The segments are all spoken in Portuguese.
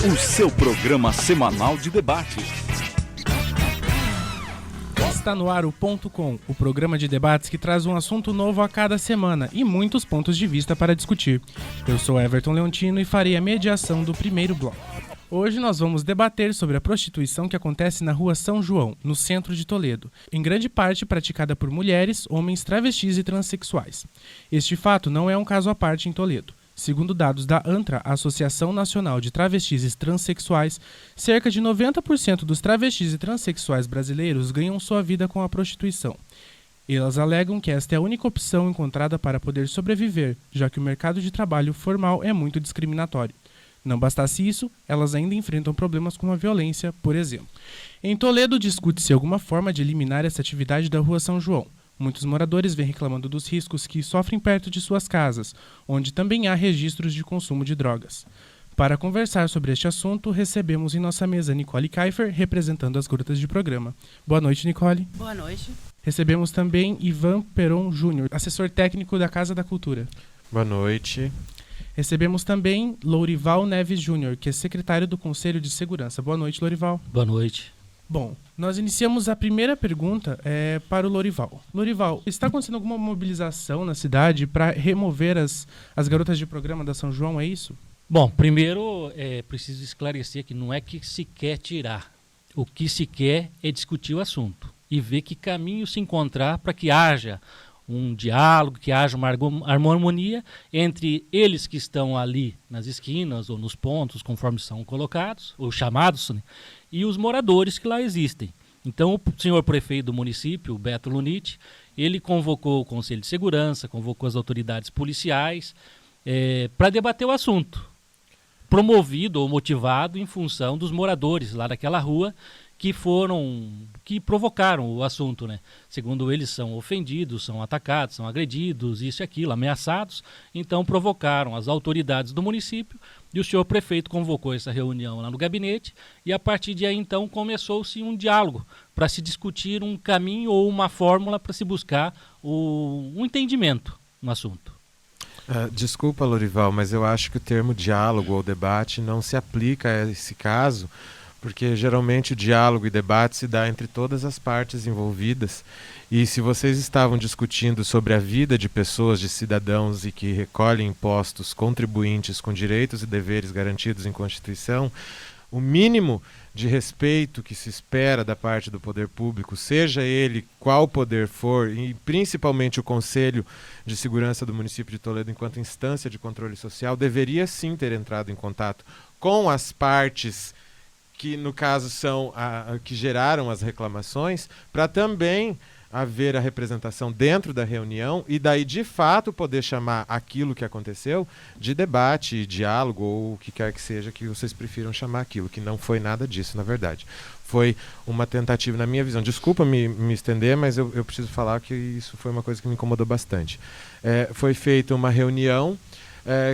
O seu programa semanal de debate. Está no ar o Ponto Com, o programa de debates que traz um assunto novo a cada semana e muitos pontos de vista para discutir. Eu sou Everton Leontino e farei a mediação do primeiro bloco. Hoje nós vamos debater sobre a prostituição que acontece na Rua São João, no centro de Toledo, em grande parte praticada por mulheres, homens, travestis e transexuais. Este fato não é um caso à parte em Toledo. Segundo dados da ANTRA, a Associação Nacional de Travestis e Transsexuais, cerca de 90% dos travestis e transexuais brasileiros ganham sua vida com a prostituição. Elas alegam que esta é a única opção encontrada para poder sobreviver, já que o mercado de trabalho formal é muito discriminatório. Não bastasse isso, elas ainda enfrentam problemas como a violência, por exemplo. Em Toledo, discute-se alguma forma de eliminar essa atividade da Rua São João. Muitos moradores vêm reclamando dos riscos que sofrem perto de suas casas, onde também há registros de consumo de drogas. Para conversar sobre este assunto, recebemos em nossa mesa Nicole Kiefer, representando as garotas de programa. Boa noite, Nicole. Boa noite. Recebemos também Ivan Peron Júnior, assessor técnico da Casa da Cultura. Boa noite. Recebemos também Lourival Neves Júnior, que é secretário do Conselho de Segurança. Boa noite, Lourival. Boa noite. Bom, nós iniciamos a primeira pergunta para o Lourival. Lourival, está acontecendo alguma mobilização na cidade para remover as garotas de programa da São João, é isso? Bom, primeiro é preciso esclarecer que não é que se quer tirar. O que se quer é discutir o assunto e ver que caminho se encontrar para que haja um diálogo, que haja uma harmonia entre eles que estão ali nas esquinas ou nos pontos, conforme são colocados, ou chamados, né, e os moradores que lá existem. Então, o senhor prefeito do município, Beto Luniti, ele convocou o Conselho de Segurança, convocou as autoridades policiais para debater o assunto, promovido ou motivado em função dos moradores lá daquela rua que provocaram o assunto, né? Segundo eles, são ofendidos, são atacados, são agredidos, isso e aquilo, ameaçados. Então provocaram as autoridades do município e o senhor prefeito convocou essa reunião lá no gabinete e a partir de aí então começou-se um diálogo para se discutir um caminho ou uma fórmula para se buscar um entendimento no assunto. Desculpa, Lourival, mas eu acho que o termo diálogo ou debate não se aplica a esse caso, porque geralmente o diálogo e debate se dá entre todas as partes envolvidas. E se vocês estavam discutindo sobre a vida de pessoas, de cidadãos e que recolhem impostos, contribuintes com direitos e deveres garantidos em Constituição, o mínimo de respeito que se espera da parte do poder público, seja ele qual poder for, e principalmente o Conselho de Segurança do município de Toledo enquanto instância de controle social, deveria sim ter entrado em contato com as partes que no caso são que geraram as reclamações, para também haver a representação dentro da reunião e daí de fato poder chamar aquilo que aconteceu de debate, diálogo ou o que quer que seja que vocês prefiram chamar aquilo, que não foi nada disso na verdade. Foi uma tentativa, na minha visão, desculpa me estender, mas eu preciso falar que isso foi uma coisa que me incomodou bastante. Foi feita uma reunião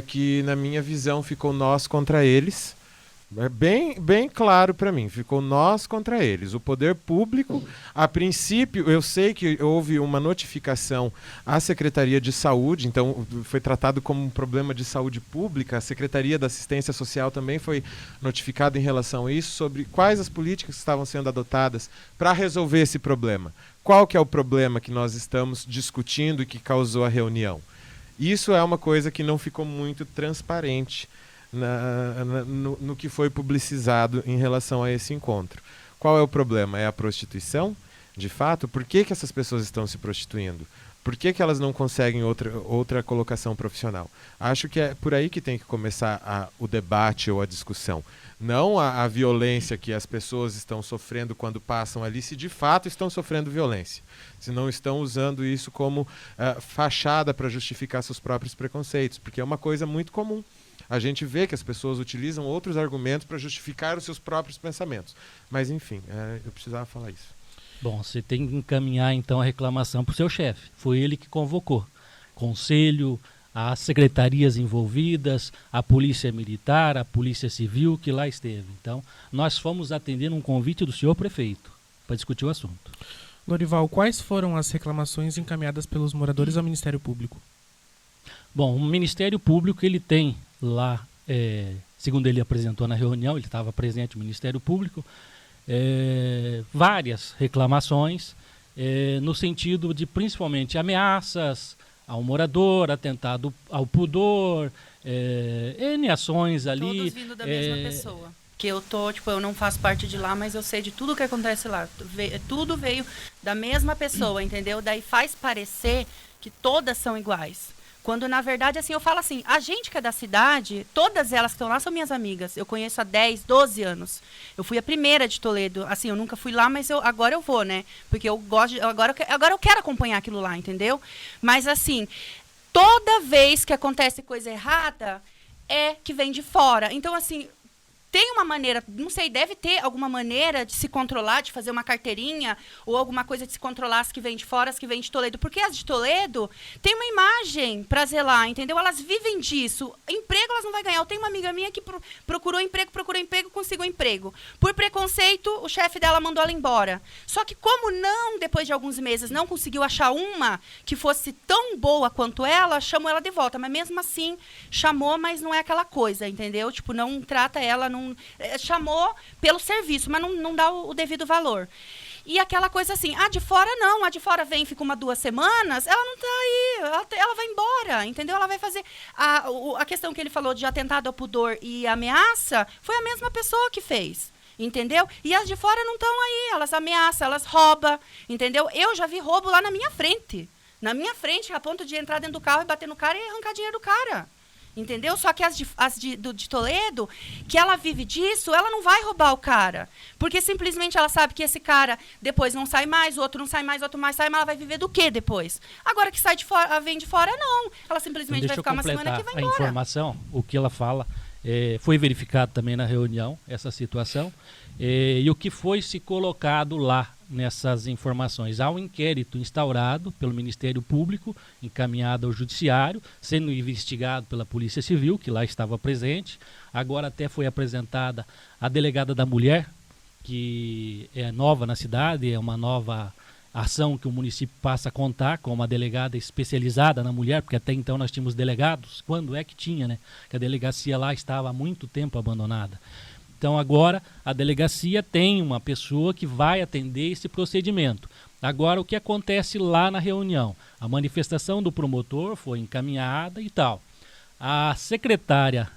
que na minha visão ficou nós contra eles. É bem claro para mim, ficou nós contra eles. O poder público, a princípio, eu sei que houve uma notificação à Secretaria de Saúde, então foi tratado como um problema de saúde pública. A Secretaria da Assistência Social também foi notificada em relação a isso, sobre quais as políticas que estavam sendo adotadas para resolver esse problema. Qual que é o problema que nós estamos discutindo e que causou a reunião? Isso é uma coisa que não ficou muito transparente no que foi publicizado em relação a esse encontro. Qual é o problema? É a prostituição? De fato, por que essas pessoas estão se prostituindo? Por que elas não conseguem outra colocação profissional? Acho que é por aí que tem que começar o debate ou a discussão. Não a violência que as pessoas estão sofrendo quando passam ali, se de fato estão sofrendo violência. Se não estão usando isso como fachada para justificar seus próprios preconceitos, porque é uma coisa muito comum. A gente vê que as pessoas utilizam outros argumentos para justificar os seus próprios pensamentos. Mas, enfim, eu precisava falar isso. Bom, você tem que encaminhar, então, a reclamação para o seu chefe. Foi ele que convocou. Conselho, as secretarias envolvidas, a Polícia Militar, a Polícia Civil, que lá esteve. Então, nós fomos atendendo um convite do senhor prefeito para discutir o assunto. Lorival, quais foram as reclamações encaminhadas pelos moradores ao Ministério Público? Bom, o Ministério Público, ele tem lá, segundo ele apresentou na reunião, ele estava presente no Ministério Público, várias reclamações, no sentido de principalmente ameaças ao morador, atentado ao pudor, N ações ali. Todos vindo da mesma pessoa. Que eu eu não faço parte de lá, mas eu sei de tudo que acontece lá. Tudo veio da mesma pessoa, entendeu? Daí faz parecer que todas são iguais. Quando, na verdade, assim, eu falo assim, a gente que é da cidade, todas elas que estão lá são minhas amigas. Eu conheço há 10, 12 anos. Eu fui a primeira de Toledo. Assim, eu nunca fui lá, mas agora eu vou, né? Porque eu gosto agora eu quero acompanhar aquilo lá, entendeu? Mas, assim, toda vez que acontece coisa errada, é que vem de fora. Então, assim, tem uma maneira, não sei, deve ter alguma maneira de se controlar, de fazer uma carteirinha ou alguma coisa de se controlar as que vêm de fora, as que vêm de Toledo. Porque as de Toledo têm uma imagem para zelar, entendeu? Elas vivem disso. Emprego elas não vão ganhar. Eu tenho uma amiga minha que procurou emprego, conseguiu emprego. Por preconceito, o chefe dela mandou ela embora. Só que como não, depois de alguns meses, não conseguiu achar uma que fosse tão boa quanto ela, chamou ela de volta. Mas mesmo assim, chamou, mas não é aquela coisa, entendeu? Tipo, não trata ela, não chamou pelo serviço, mas não dá o devido valor. E aquela coisa assim, de fora não, a de fora vem, fica 1, 2 semanas, ela não está aí, ela vai embora, entendeu? Ela vai fazer... A questão que ele falou de atentado ao pudor e ameaça, foi a mesma pessoa que fez, entendeu? E as de fora não estão aí, elas ameaçam, elas roubam, entendeu? Eu já vi roubo lá na minha frente, a ponto de entrar dentro do carro e bater no cara e arrancar dinheiro do cara. Entendeu? Só que as de Toledo, que ela vive disso, ela não vai roubar o cara. Porque simplesmente ela sabe que esse cara depois não sai mais, o outro não sai mais, o outro mais sai, mas ela vai viver do quê depois? Agora que sai de fora, vem de fora, não. Ela simplesmente vai ficar uma semana aqui e vai embora. A informação, o que ela fala, foi verificado também na reunião, essa situação, e o que foi se colocado lá nessas informações. Há um inquérito instaurado pelo Ministério Público, encaminhado ao Judiciário, sendo investigado pela Polícia Civil, que lá estava presente. Agora até foi apresentada a delegada da mulher, que é nova na cidade, é uma nova ação que o município passa a contar com uma delegada especializada na mulher, porque até então nós tínhamos delegados, quando é que tinha, né? Que a delegacia lá estava há muito tempo abandonada. Então agora a delegacia tem uma pessoa que vai atender esse procedimento. Agora o que acontece lá na reunião? A manifestação do promotor foi encaminhada e tal. A secretária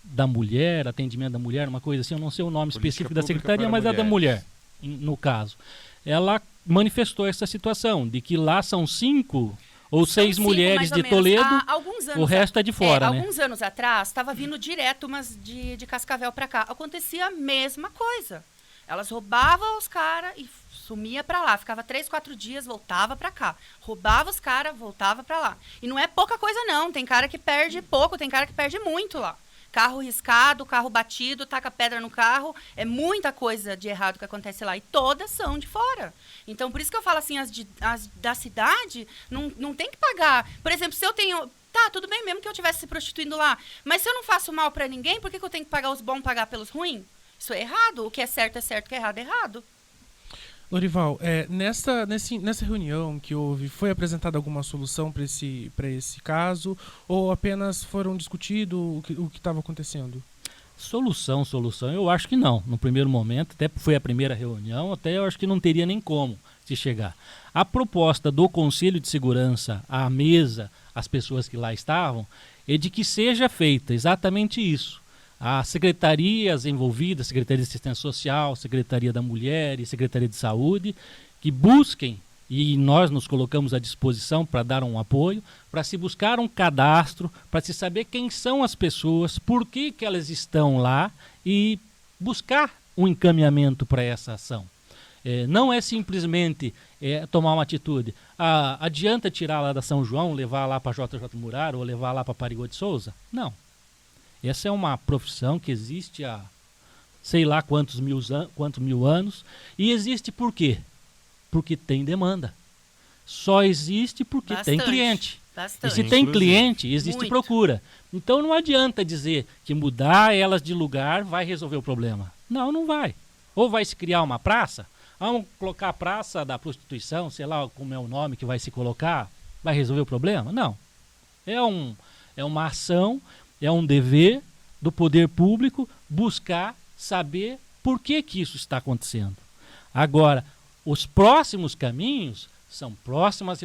da mulher, atendimento da mulher, uma coisa assim, eu não sei o nome específico da secretaria, mas é da mulher, no caso. Ela manifestou essa situação, de que lá são 5 ou 6 mulheres de Toledo, o resto é de fora, né? Alguns anos atrás, estava vindo direto umas de Cascavel para cá. Acontecia a mesma coisa. Elas roubavam os caras e sumia para lá. Ficava 3, 4 dias, voltava para cá. Roubava os caras, voltava para lá. E não é pouca coisa, não. Tem cara que perde pouco, tem cara que perde muito lá. Carro riscado, carro batido, taca pedra no carro. É muita coisa de errado que acontece lá. E todas são de fora. Então, por isso que eu falo assim, as da cidade não tem que pagar. Por exemplo, se eu tenho... Tá, tudo bem mesmo que eu estivesse se prostituindo lá. Mas se eu não faço mal para ninguém, por que eu tenho que pagar os bons pagar pelos ruins? Isso é errado. O que é certo, o que é errado é errado. Lorival, nessa reunião que houve, foi apresentada alguma solução para esse caso? Ou apenas foram discutidos o que estava acontecendo? Solução, eu acho que não. No primeiro momento, até foi a primeira reunião, até eu acho que não teria nem como se chegar. A proposta do Conselho de Segurança, à mesa, as pessoas que lá estavam, é de que seja feita exatamente isso. As secretarias envolvidas, Secretaria de Assistência Social, Secretaria da Mulher e Secretaria de Saúde, que busquem, e nós nos colocamos à disposição para dar um apoio, para se buscar um cadastro, para se saber quem são as pessoas, por que elas estão lá e buscar um encaminhamento para essa ação. Não é simplesmente tomar uma atitude. Adianta tirar lá da São João, levar lá para JJ Muraro ou levar lá para Parigô de Souza? Não. Essa é uma profissão que existe há sei lá quantos mil anos. E existe por quê? Porque tem demanda. Só existe porque tem cliente. Bastante. E se tem cliente, existe procura. Então não adianta dizer que mudar elas de lugar vai resolver o problema. Não vai. Ou vai se criar uma praça Vamos colocar a praça da prostituição, sei lá como é o nome que vai se colocar, vai resolver o problema? Não. É uma ação, é um dever do poder público buscar saber por que isso está acontecendo. Agora, os próximos caminhos são próximas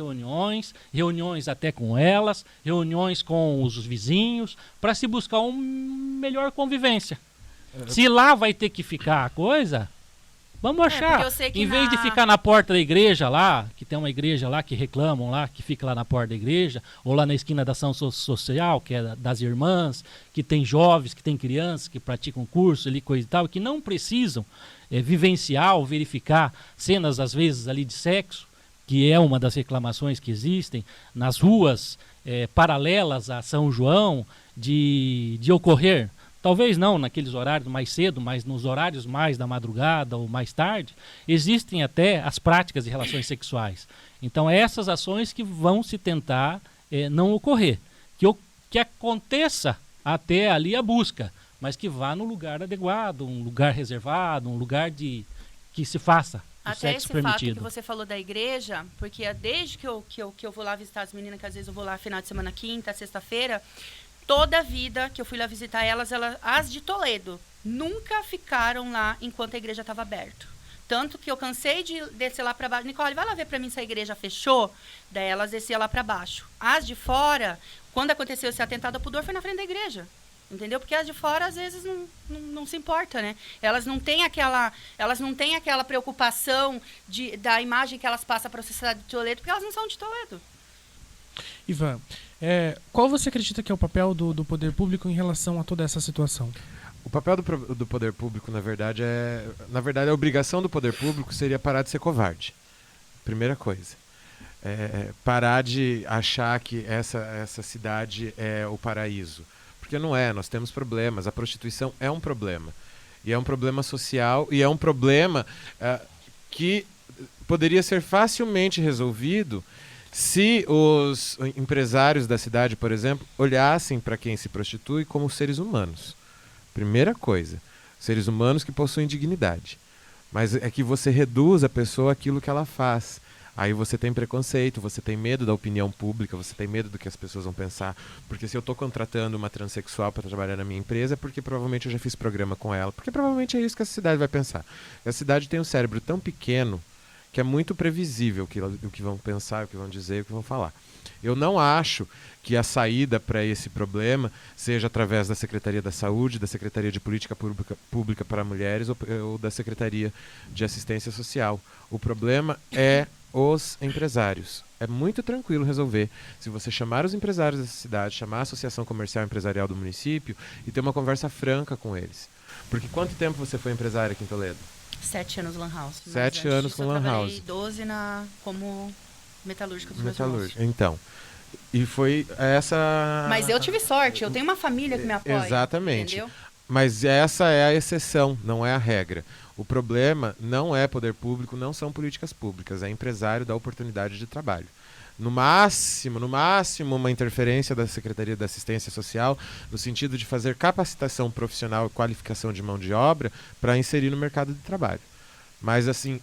reuniões até com elas, reuniões com os vizinhos, para se buscar uma melhor convivência. Se lá vai ter que ficar a coisa, vamos achar. Em vez de ficar na porta da igreja lá, que tem uma igreja lá que reclamam lá, que fica lá na porta da igreja, ou lá na esquina da ação social, que é das irmãs, que tem jovens, que tem crianças, que praticam curso ali, coisa e tal, que não precisam vivenciar ou verificar cenas, às vezes, ali de sexo, que é uma das reclamações que existem, nas ruas paralelas a São João, de ocorrer. Talvez não naqueles horários mais cedo, mas nos horários mais da madrugada ou mais tarde, existem até as práticas de relações sexuais. Então, essas ações que vão se tentar não ocorrer. Que aconteça até ali a busca, mas que vá no lugar adequado, um lugar reservado, um lugar que se faça. Até esse fato que você falou da igreja, porque desde que eu vou lá visitar as meninas, que às vezes eu vou lá final de semana, quinta, sexta-feira, toda a vida que eu fui lá visitar elas, as de Toledo, nunca ficaram lá enquanto a igreja estava aberta. Tanto que eu cansei de descer lá para baixo. Nicole, vai lá ver para mim se a igreja fechou. Daí elas desciam lá para baixo. As de fora, quando aconteceu esse atentado ao pudor, foi na frente da igreja. Entendeu? Porque as de fora, às vezes, não se importa, né? Elas não têm aquela preocupação da imagem que elas passam para a sociedade de Toledo, porque elas não são de Toledo. Ivan, qual você acredita que é o papel do poder público em relação a toda essa situação? O papel do poder público, na verdade, a obrigação do poder público seria parar de ser covarde. Primeira coisa. Parar de achar que essa cidade é o paraíso. Porque não é, nós temos problemas. A prostituição é um problema. E é um problema social, e é um problema que poderia ser facilmente resolvido se os empresários da cidade, por exemplo, olhassem para quem se prostitui como seres humanos. Primeira coisa, seres humanos que possuem dignidade. Mas é que você reduz a pessoa àquilo que ela faz. Aí você tem preconceito, você tem medo da opinião pública, você tem medo do que as pessoas vão pensar. Porque se eu estou contratando uma transexual para trabalhar na minha empresa, é porque provavelmente eu já fiz programa com ela. Porque provavelmente é isso que a cidade vai pensar. A cidade tem um cérebro tão pequeno que é muito previsível o que vão pensar, o que vão dizer, o que vão falar. Eu não acho que a saída para esse problema seja através da Secretaria da Saúde, da Secretaria de Política Pública para Mulheres ou da Secretaria de Assistência Social. O problema é os empresários. É muito tranquilo resolver se você chamar os empresários dessa cidade, chamar a Associação Comercial e Empresarial do município e ter uma conversa franca com eles. Porque quanto tempo você foi empresária aqui em Toledo? 7 anos Lan House. 7 anos com Lan House. Eu trabalhei 12 como metalúrgica dos meus irmãos. Então, e foi essa... Mas eu tive sorte, eu tenho uma família que me apoia. Exatamente. Entendeu? Mas essa é a exceção, não é a regra. O problema não é poder público, não são políticas públicas, é empresário da oportunidade de trabalho. No máximo, uma interferência da Secretaria da Assistência Social no sentido de fazer capacitação profissional e qualificação de mão de obra para inserir no mercado de trabalho. Mas assim,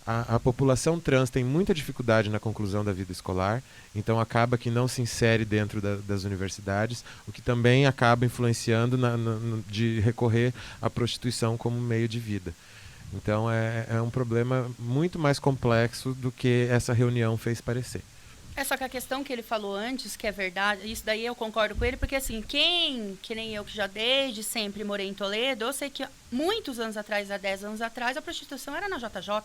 a população trans tem muita dificuldade na conclusão da vida escolar, então acaba que não se insere dentro das universidades, o que também acaba influenciando de recorrer à prostituição como meio de vida. Então é um problema muito mais complexo do que essa reunião fez parecer. Só que a questão que ele falou antes, que é verdade, isso daí eu concordo com ele, porque assim, que nem eu que já desde sempre morei em Toledo, eu sei que muitos anos atrás, há 10 anos atrás, a prostituição era na JJ.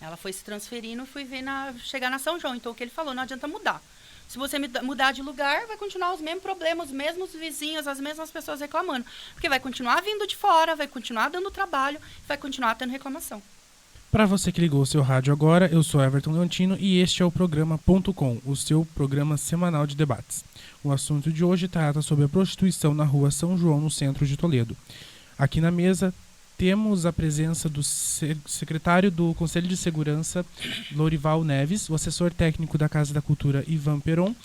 Ela foi se transferindo e fui ver chegar na São João. Então o que ele falou, não adianta mudar. Se você mudar de lugar, vai continuar os mesmos problemas, os mesmos vizinhos, as mesmas pessoas reclamando. Porque vai continuar vindo de fora, vai continuar dando trabalho, vai continuar tendo reclamação. Para você que ligou o seu rádio agora, eu sou Everton Leontino e este é o programa.com, o seu programa semanal de debates. O assunto de hoje trata sobre a prostituição na rua São João, no centro de Toledo. Aqui na mesa temos a presença do secretário do Conselho de Segurança, Lorival Neves, o assessor técnico da Casa da Cultura, Ivan Peron,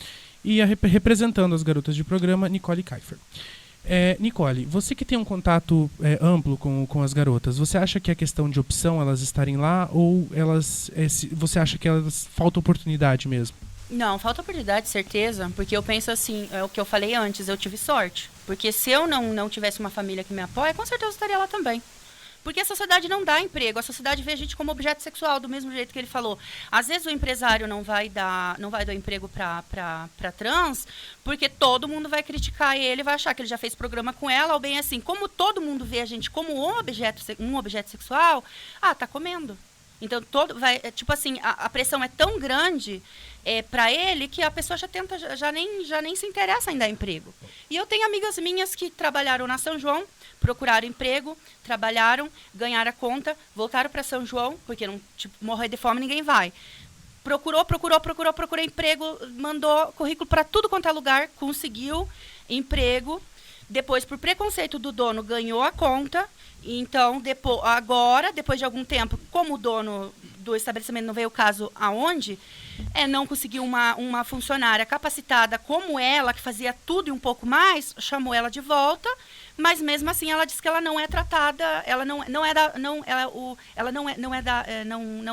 e representando as garotas de programa, Nicole Kaifer. Nicole, você que tem um contato amplo com as garotas, você acha que é questão de opção elas estarem lá ou você acha que elas falta oportunidade mesmo? Não, falta oportunidade, certeza, porque eu penso assim, é o que eu falei antes, eu tive sorte. Porque se eu não tivesse uma família que me apoia, com certeza eu estaria lá também. Porque a sociedade não dá emprego, a sociedade vê a gente como objeto sexual, do mesmo jeito que ele falou. Às vezes o empresário não vai dar emprego para trans, porque todo mundo vai criticar ele, vai achar que ele já fez programa com ela, ou bem assim, como todo mundo vê a gente como um objeto sexual, tá comendo. Então, tipo assim, a pressão é tão grande para ele que a pessoa já tenta, já nem se interessa em dar emprego. E eu tenho amigas minhas que trabalharam na São João, procuraram emprego, trabalharam, ganharam a conta, voltaram para São João, porque não, tipo, morrer de fome ninguém vai. Procurou emprego, mandou currículo para tudo quanto é lugar, conseguiu emprego. Depois, por preconceito do dono, ganhou a conta. Então, depois de algum tempo, como o dono do estabelecimento não veio o caso aonde, não conseguiu uma funcionária capacitada como ela, que fazia tudo e um pouco mais, chamou ela de volta, mas mesmo assim ela disse que ela não é tratada, ela não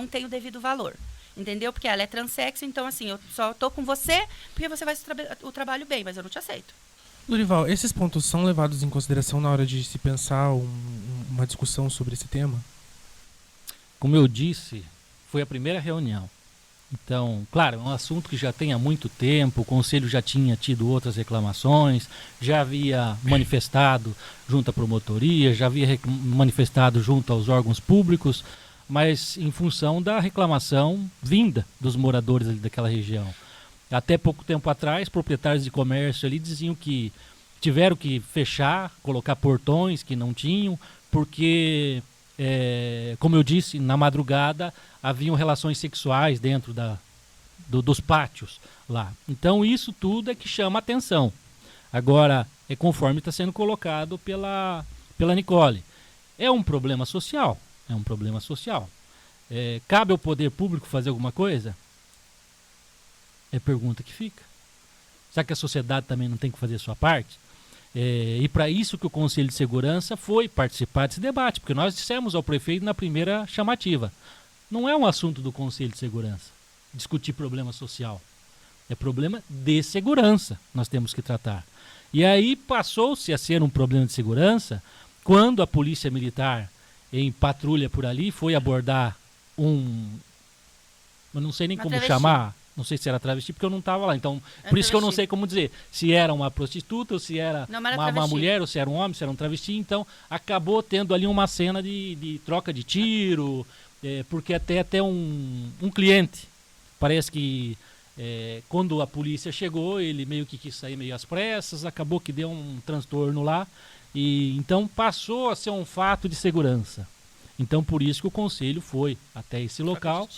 tem o devido valor. Entendeu? Porque ela é transexo, então assim, eu só estou com você porque você faz o trabalho bem, mas eu não te aceito. Lorival, esses pontos são levados em consideração na hora de se pensar uma discussão sobre esse tema? Como eu disse, foi a primeira reunião. Então, claro, é um assunto que já tem há muito tempo, o Conselho já tinha tido outras reclamações, já havia manifestado junto à promotoria, já havia manifestado junto aos órgãos públicos, mas em função da reclamação vinda dos moradores ali daquela região. Até pouco tempo atrás, proprietários de comércio ali diziam que tiveram que fechar, colocar portões que não tinham, porque, como eu disse, na madrugada haviam relações sexuais dentro dos pátios lá. Então isso tudo é que chama atenção. Agora, é conforme está sendo colocado pela Nicole. É um problema social. Cabe ao poder público fazer alguma coisa? É pergunta que fica. Será que a sociedade também não tem que fazer a sua parte? E para isso que o Conselho de Segurança foi participar desse debate, porque nós dissemos ao prefeito na primeira chamativa, não é um assunto do Conselho de Segurança discutir problema social, é problema de segurança nós temos que tratar. E aí passou-se a ser um problema de segurança quando a polícia militar em patrulha por ali foi abordar eu não sei nem como chamar. Não sei se era travesti, porque eu não estava lá. Então, por isso que eu não sei como dizer. Se era uma prostituta, ou se era uma mulher, ou se era um homem, se era um travesti. Então, acabou tendo ali uma cena de troca de tiro, porque até um cliente, parece que quando a polícia chegou, ele meio que quis sair meio às pressas, acabou que deu um transtorno lá. E então, passou a ser um fato de segurança. Então, por isso que o conselho foi até esse local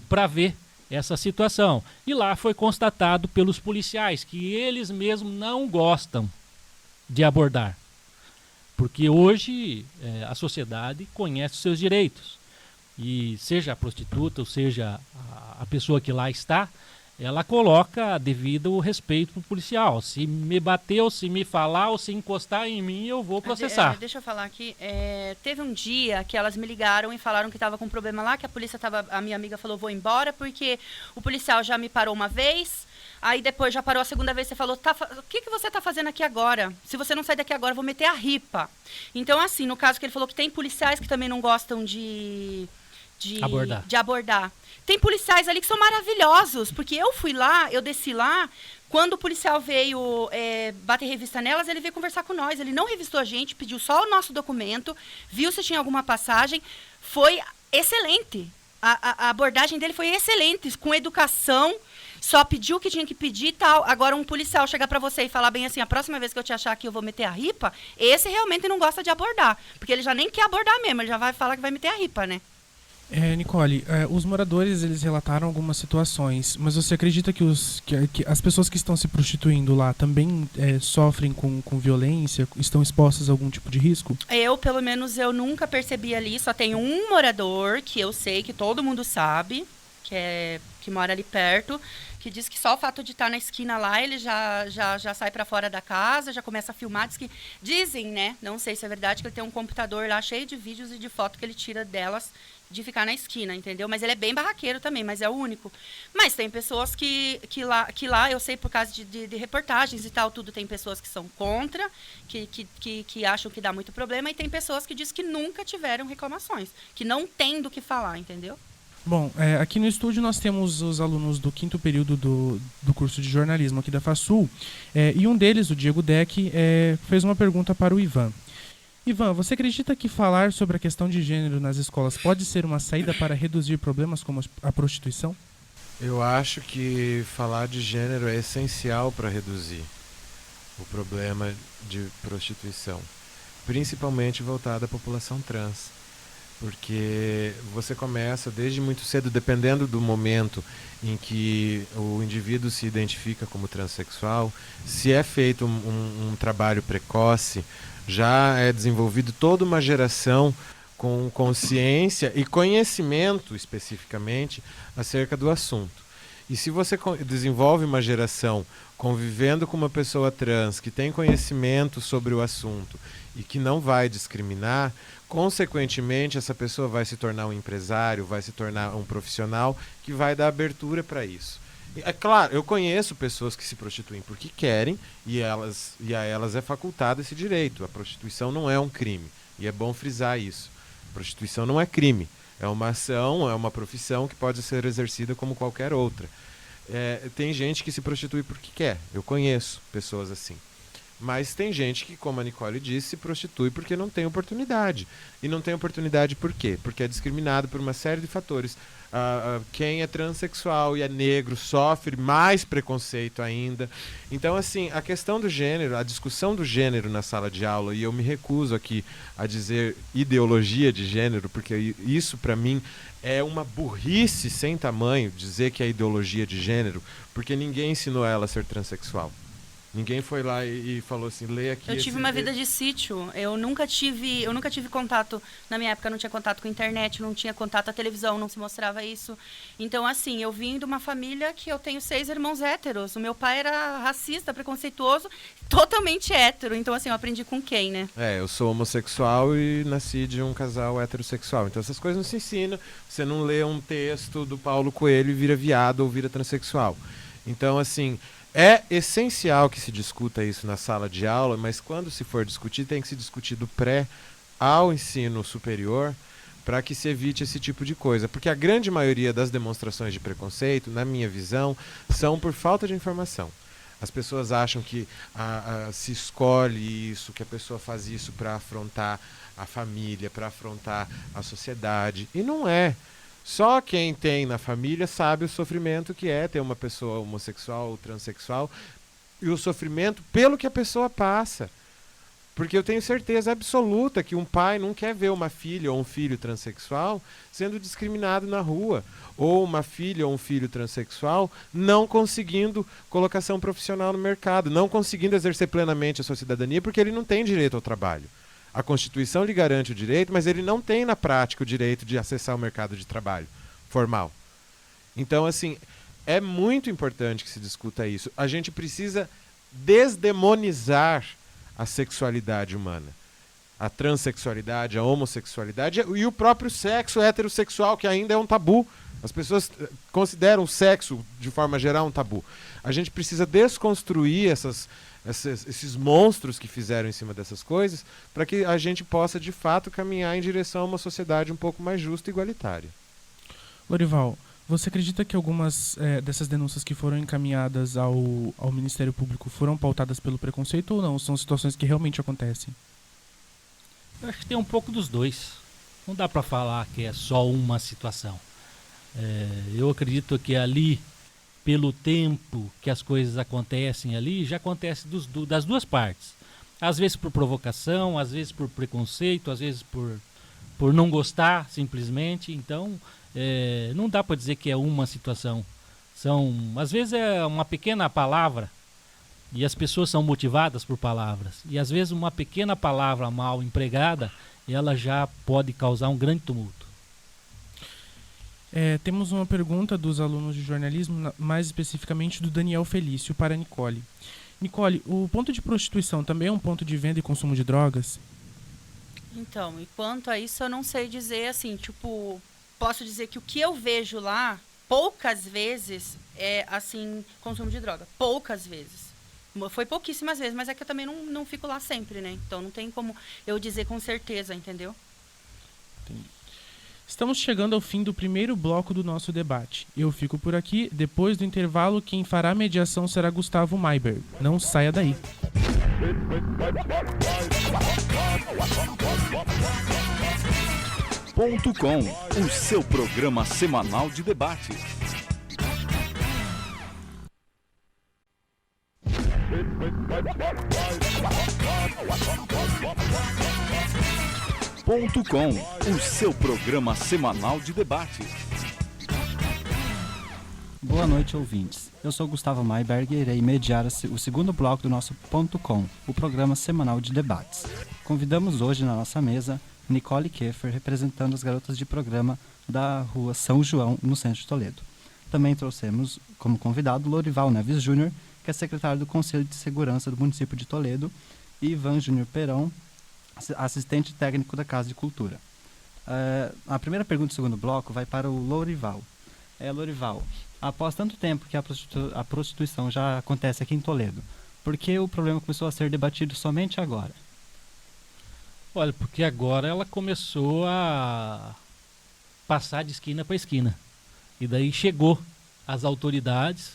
para ver essa situação. E lá foi constatado pelos policiais que eles mesmos não gostam de abordar. Porque hoje a sociedade conhece os seus direitos. E seja a prostituta, ou seja a pessoa que lá está, ela coloca devido respeito pro policial. Se me bater, ou se me falar, ou se encostar em mim, eu vou processar. Deixa eu falar aqui. Teve um dia que elas me ligaram e falaram que estava com um problema lá, que a minha amiga falou, vou embora, porque o policial já me parou uma vez, aí depois já parou a segunda vez, você falou, o que você está fazendo aqui agora? Se você não sair daqui agora, eu vou meter a ripa. Então, assim, no caso que ele falou que tem policiais que também não gostam de abordar. Tem policiais ali que são maravilhosos, porque eu fui lá, eu desci lá, quando o policial veio bater revista nelas, ele veio conversar com nós, ele não revistou a gente, pediu só o nosso documento, viu se tinha alguma passagem, foi excelente, a abordagem dele foi excelente, com educação, só pediu o que tinha que pedir e tal. Agora um policial chegar pra você e falar bem assim, a próxima vez que eu te achar aqui eu vou meter a ripa, esse realmente não gosta de abordar, porque ele já nem quer abordar mesmo, ele já vai falar que vai meter a ripa, né? Nicole, os moradores eles relataram algumas situações, mas você acredita que as pessoas que estão se prostituindo lá também sofrem com violência, estão expostas a algum tipo de risco? Pelo menos, eu nunca percebi ali, só tem um morador que eu sei, que todo mundo sabe, que mora ali perto, que diz que só o fato de estar na esquina lá, ele já sai para fora da casa, já começa a filmar. Dizem, né? Não sei se é verdade, que ele tem um computador lá cheio de vídeos e de fotos que ele tira delas de ficar na esquina, entendeu? Mas ele é bem barraqueiro também, mas é o único. Mas tem pessoas que lá, eu sei por causa de reportagens e tal, tudo, tem pessoas que são contra, que acham que dá muito problema, e tem pessoas que dizem que nunca tiveram reclamações, que não tem do que falar, entendeu? Bom, aqui no estúdio nós temos os alunos do 5º período do curso de jornalismo aqui da FASUL, e um deles, o Diego Deck, fez uma pergunta para o Ivan. Ivan, você acredita que falar sobre a questão de gênero nas escolas pode ser uma saída para reduzir problemas como a prostituição? Eu acho que falar de gênero é essencial para reduzir o problema de prostituição, principalmente voltado à população trans. Porque você começa desde muito cedo, dependendo do momento em que o indivíduo se identifica como transexual, se é feito um trabalho precoce, já é desenvolvido toda uma geração com consciência e conhecimento, especificamente, acerca do assunto. E se você desenvolve uma geração convivendo com uma pessoa trans que tem conhecimento sobre o assunto e que não vai discriminar, consequentemente essa pessoa vai se tornar um empresário, vai se tornar um profissional que vai dar abertura para isso. É claro, eu conheço pessoas que se prostituem porque querem e a elas é facultado esse direito. A prostituição não é um crime, e é bom frisar isso. A prostituição não é crime, é uma ação, é uma profissão que pode ser exercida como qualquer outra. Tem gente que se prostitui porque quer, eu conheço pessoas assim. Mas tem gente que, como a Nicole disse, se prostitui porque não tem oportunidade. E não tem oportunidade por quê? Porque é discriminado por uma série de fatores. Quem é transexual e é negro sofre mais preconceito ainda. Então, assim, a questão do gênero, a discussão do gênero na sala de aula, e eu me recuso aqui a dizer ideologia de gênero, porque isso, para mim, é uma burrice sem tamanho dizer que é ideologia de gênero, porque ninguém ensinou ela a ser transexual. Ninguém foi lá e falou assim, lê aqui. Eu tive uma vida de sítio. Eu nunca tive contato, na minha época não tinha contato com a internet, não tinha contato, a televisão não se mostrava isso. Então, assim, eu vim de uma família que eu tenho 6 irmãos héteros. O meu pai era racista, preconceituoso, totalmente hétero. Então, assim, eu aprendi com quem, né? Eu sou homossexual e nasci de um casal heterossexual. Então, essas coisas não se ensinam. Você não lê um texto do Paulo Coelho e vira viado ou vira transexual. Então, assim, é essencial que se discuta isso na sala de aula, mas quando se for discutir, tem que se discutir do pré ao ensino superior para que se evite esse tipo de coisa. Porque a grande maioria das demonstrações de preconceito, na minha visão, são por falta de informação. As pessoas acham que se escolhe isso, que a pessoa faz isso para afrontar a família, para afrontar a sociedade, e não é. Só quem tem na família sabe o sofrimento que é ter uma pessoa homossexual ou transexual e o sofrimento pelo que a pessoa passa. Porque eu tenho certeza absoluta que um pai não quer ver uma filha ou um filho transexual sendo discriminado na rua, ou uma filha ou um filho transexual não conseguindo colocação profissional no mercado, não conseguindo exercer plenamente a sua cidadania porque ele não tem direito ao trabalho. A Constituição lhe garante o direito, mas ele não tem na prática o direito de acessar o mercado de trabalho formal. Então, assim, é muito importante que se discuta isso. A gente precisa desdemonizar a sexualidade humana. A transexualidade, a homossexualidade e o próprio sexo heterossexual, que ainda é um tabu. As pessoas consideram o sexo, de forma geral, um tabu. A gente precisa desconstruir esses monstros que fizeram em cima dessas coisas para que a gente possa, de fato, caminhar em direção a uma sociedade um pouco mais justa e igualitária. Lorival, você acredita que algumas dessas denúncias que foram encaminhadas ao Ministério Público foram pautadas pelo preconceito ou não? São situações que realmente acontecem? Eu acho que tem um pouco dos dois. Não dá para falar que é só uma situação. Eu acredito que ali, pelo tempo que as coisas acontecem ali, já acontece das duas partes. Às vezes por provocação, às vezes por preconceito, às vezes por não gostar, simplesmente. Então, não dá para dizer que é uma situação. Às vezes é uma pequena palavra, e as pessoas são motivadas por palavras. E às vezes uma pequena palavra mal empregada, ela já pode causar um grande tumulto. Temos uma pergunta dos alunos de jornalismo, mais especificamente do Daniel Felício, para a Nicole. Nicole, o ponto de prostituição também é um ponto de venda e consumo de drogas? Então, e quanto a isso, eu não sei dizer assim, tipo, posso dizer que o que eu vejo lá, poucas vezes, é assim, consumo de droga. Poucas vezes. Foi pouquíssimas vezes, mas é que eu também não fico lá sempre, né? Então não tem como eu dizer com certeza, entendeu? Entendi. Estamos chegando ao fim do primeiro bloco do nosso debate. Eu fico por aqui. Depois do intervalo, quem fará a mediação será Gustavo Mayberg. Não saia daí. Ponto com, o seu programa semanal de debates. Ponto com, o seu programa semanal de debates. Boa noite, ouvintes. Eu sou Gustavo Mayberg e irei mediar o segundo bloco do nosso Ponto Com, o programa semanal de debates. Convidamos hoje na nossa mesa Nicole Keffer, representando as garotas de programa da rua São João, no centro de Toledo. Também trouxemos como convidado Lorival Neves Júnior, que é secretário do Conselho de Segurança do município de Toledo, e Ivan Júnior Perão, assistente técnico da Casa de Cultura. A primeira pergunta do segundo bloco vai para o Lorival. Lorival, após tanto tempo que a prostituição já acontece aqui em Toledo, por que o problema começou a ser debatido somente agora? Olha, porque agora ela começou a passar de esquina para esquina. E daí chegou às autoridades,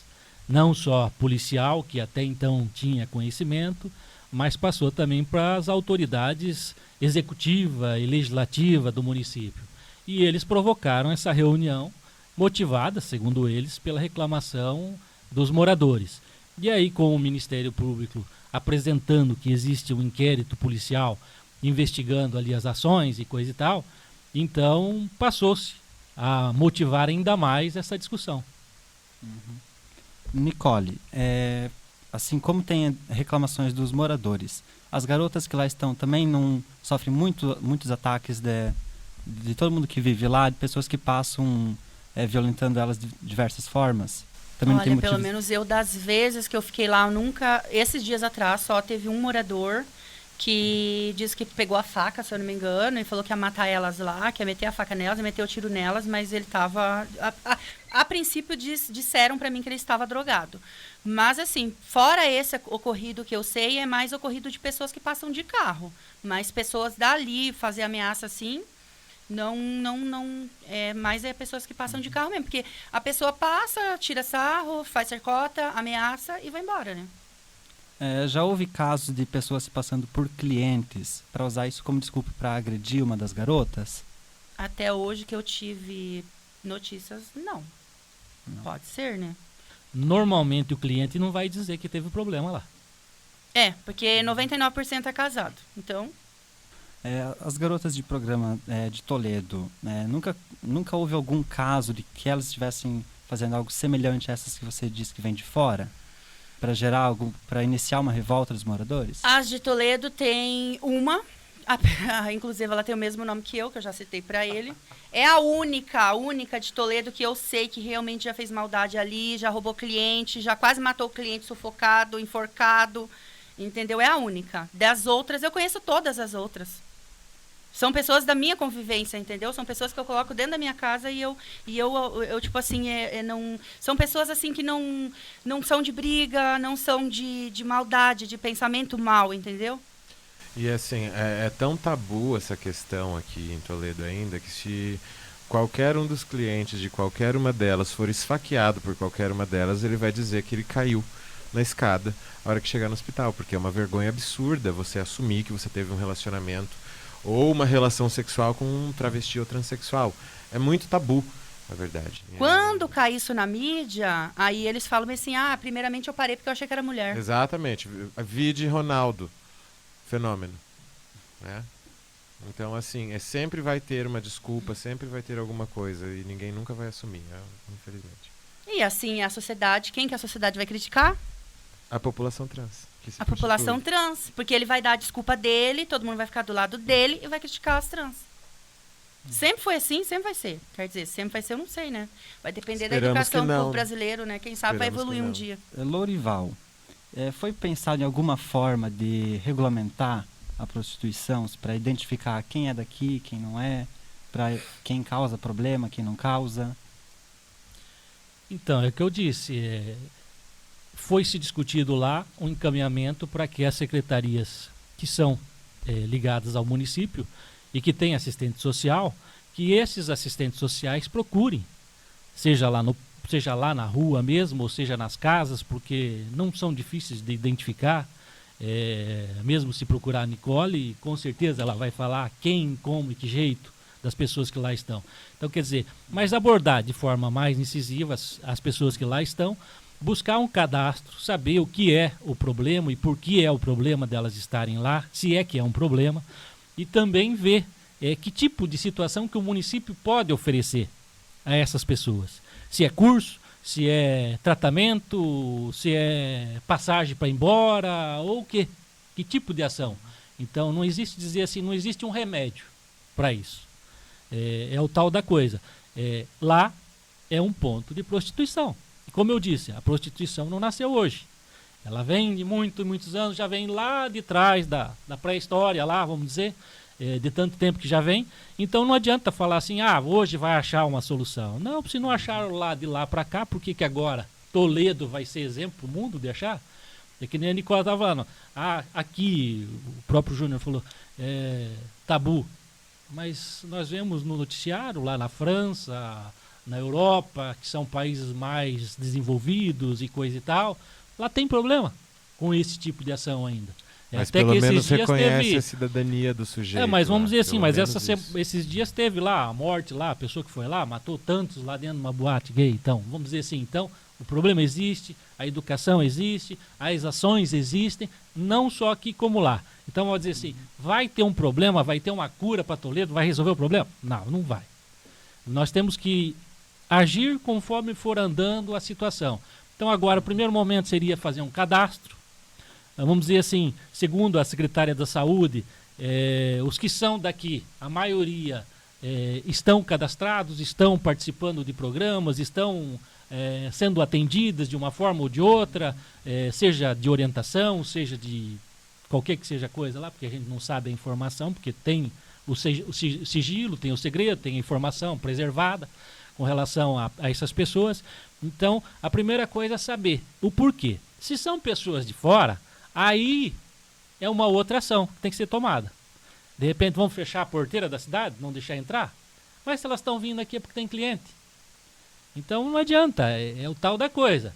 não só policial, que até então tinha conhecimento, mas passou também para as autoridades executiva e legislativa do município. E eles provocaram essa reunião, motivada, segundo eles, pela reclamação dos moradores. E aí, com o Ministério Público apresentando que existe um inquérito policial investigando ali as ações e coisa e tal, então passou-se a motivar ainda mais essa discussão. Nicole, assim como tem reclamações dos moradores, as garotas que lá estão também não sofrem muitos ataques de todo mundo que vive lá, de pessoas que passam violentando elas de diversas formas? Também não tem Olha, pelo menos eu, das vezes que eu fiquei lá, esses dias atrás, só teve um morador que disse que pegou a faca, se eu não me engano, e falou que ia matar elas lá, que ia meter a faca nelas e meter o tiro nelas, mas ele estava... A princípio disseram para mim que ele estava drogado. Mas, assim, fora esse ocorrido que eu sei, é mais ocorrido de pessoas que passam de carro. Mas pessoas dali fazer ameaça assim, não mais é pessoas que passam de carro mesmo. Porque a pessoa passa, tira sarro, faz cercota, ameaça e vai embora, né? Já houve casos de pessoas se passando por clientes para usar isso como desculpa para agredir uma das garotas? Até hoje que eu tive notícias, não. Pode ser, né? Normalmente o cliente não vai dizer que teve problema lá. Porque 99% é casado. Então... as garotas de programa de Toledo, nunca houve algum caso de que elas estivessem fazendo algo semelhante a essas que você disse que vem de fora? Para iniciar uma revolta dos moradores? As de Toledo tem uma, inclusive ela tem o mesmo nome que eu já citei para ele. É a única de Toledo que eu sei que realmente já fez maldade ali, já roubou cliente, já quase matou o cliente sufocado, enforcado, entendeu? É a única. Das outras, eu conheço todas as outras. São pessoas da minha convivência, entendeu? São pessoas que eu coloco dentro da minha casa e eu tipo assim, não... São pessoas, assim, que não são de briga, não são de maldade, de pensamento mal, entendeu? E, assim, é tão tabu essa questão aqui em Toledo ainda, que se qualquer um dos clientes de qualquer uma delas for esfaqueado por qualquer uma delas, ele vai dizer que ele caiu na escada na hora que chegar no hospital, porque é uma vergonha absurda você assumir que você teve um relacionamento ou uma relação sexual com um travesti ou transexual. É muito tabu, na verdade. Quando cai isso na mídia, aí eles falam assim, primeiramente eu parei porque eu achei que era mulher. Exatamente. Vide Ronaldo, fenômeno. Né? Então, assim, sempre vai ter uma desculpa, sempre vai ter alguma coisa, e ninguém nunca vai assumir, infelizmente. E assim, a sociedade, quem que a sociedade vai criticar? A população trans. A população trans, porque ele vai dar a desculpa dele, todo mundo vai ficar do lado dele e vai criticar as trans. Sempre foi assim, sempre vai ser. Quer dizer, sempre vai ser, eu não sei, né? Vai depender da Esperamos educação que do não. povo brasileiro, né? Quem sabe vai Esperamos evoluir que um não. dia. Lorival, foi pensado em alguma forma de regulamentar a prostituição para identificar quem é daqui, quem não é, para quem causa problema, quem não causa? Então, é o que eu disse. Foi se discutido lá um encaminhamento para que as secretarias que são ligadas ao município e que têm assistente social, que esses assistentes sociais procurem, seja lá na rua mesmo, ou seja nas casas, porque não são difíceis de identificar. Mesmo se procurar a Nicole, com certeza ela vai falar quem, como e que jeito das pessoas que lá estão. Então, quer dizer, mas abordar de forma mais incisiva as pessoas que lá estão, buscar um cadastro, saber o que é o problema e por que é o problema delas estarem lá, se é que é um problema, e também ver que tipo de situação que o município pode oferecer a essas pessoas. Se é curso, se é tratamento, se é passagem para ir embora, ou o quê? Que tipo de ação? Então, não existe dizer assim, não existe um remédio para isso. É o tal da coisa. Lá é um ponto de prostituição. E como eu disse, a prostituição não nasceu hoje. Ela vem de muitos anos, já vem lá de trás da pré-história, lá, vamos dizer, de tanto tempo que já vem. Então não adianta falar assim, hoje vai achar uma solução. Não, se não acharam lá de lá para cá, por que agora Toledo vai ser exemplo para o mundo de achar? É que nem a Nicola estava falando. Aqui, o próprio Júnior falou, tabu. Mas nós vemos no noticiário lá na França, na Europa, que são países mais desenvolvidos e coisa e tal, lá tem problema com esse tipo de ação ainda. Mas até pelo que menos esses dias reconhece teve... a cidadania do sujeito. mas vamos lá, dizer assim, pelo mas menos isso. esses dias teve lá a morte lá, a pessoa que foi lá, matou tantos lá dentro de uma boate gay. Então, vamos dizer assim, então, o problema existe, a educação existe, as ações existem, não só aqui como lá. Então, vamos dizer assim, vai ter um problema, vai ter uma cura para Toledo, vai resolver o problema? Não, não vai. Nós temos que agir conforme for andando a situação. Então, agora, o primeiro momento seria fazer um cadastro. Vamos dizer assim, segundo a secretária da Saúde, os que são daqui, a maioria estão cadastrados, estão participando de programas, estão sendo atendidas de uma forma ou de outra, seja de orientação, seja de qualquer que seja coisa lá, porque a gente não sabe a informação, porque tem o sigilo, tem o segredo, tem a informação preservada com relação a essas pessoas. Então, a primeira coisa é saber o porquê. Se são pessoas de fora, aí é uma outra ação que tem que ser tomada. De repente, vamos fechar a porteira da cidade, não deixar entrar? Mas se elas estão vindo aqui é porque tem cliente. Então, não adianta, é o tal da coisa.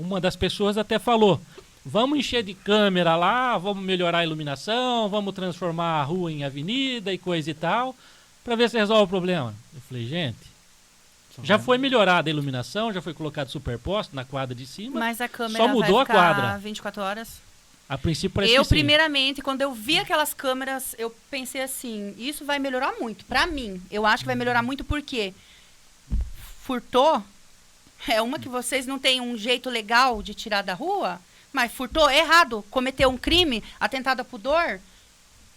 Uma das pessoas até falou, vamos encher de câmera lá, vamos melhorar a iluminação, vamos transformar a rua em avenida e coisa e tal, para ver se resolve o problema. Eu falei, gente, já foi melhorada a iluminação, já foi colocado superposto na quadra de cima, Mas a câmera só mudou vai a ficar quadra. 24 horas. A princípio parece Eu, que sim. primeiramente, quando eu vi aquelas câmeras, eu pensei assim, isso vai melhorar muito. Pra mim, eu acho que vai melhorar muito porque furtou, é uma que vocês não têm um jeito legal de tirar da rua, mas furtou, é errado, cometeu um crime, atentado a pudor,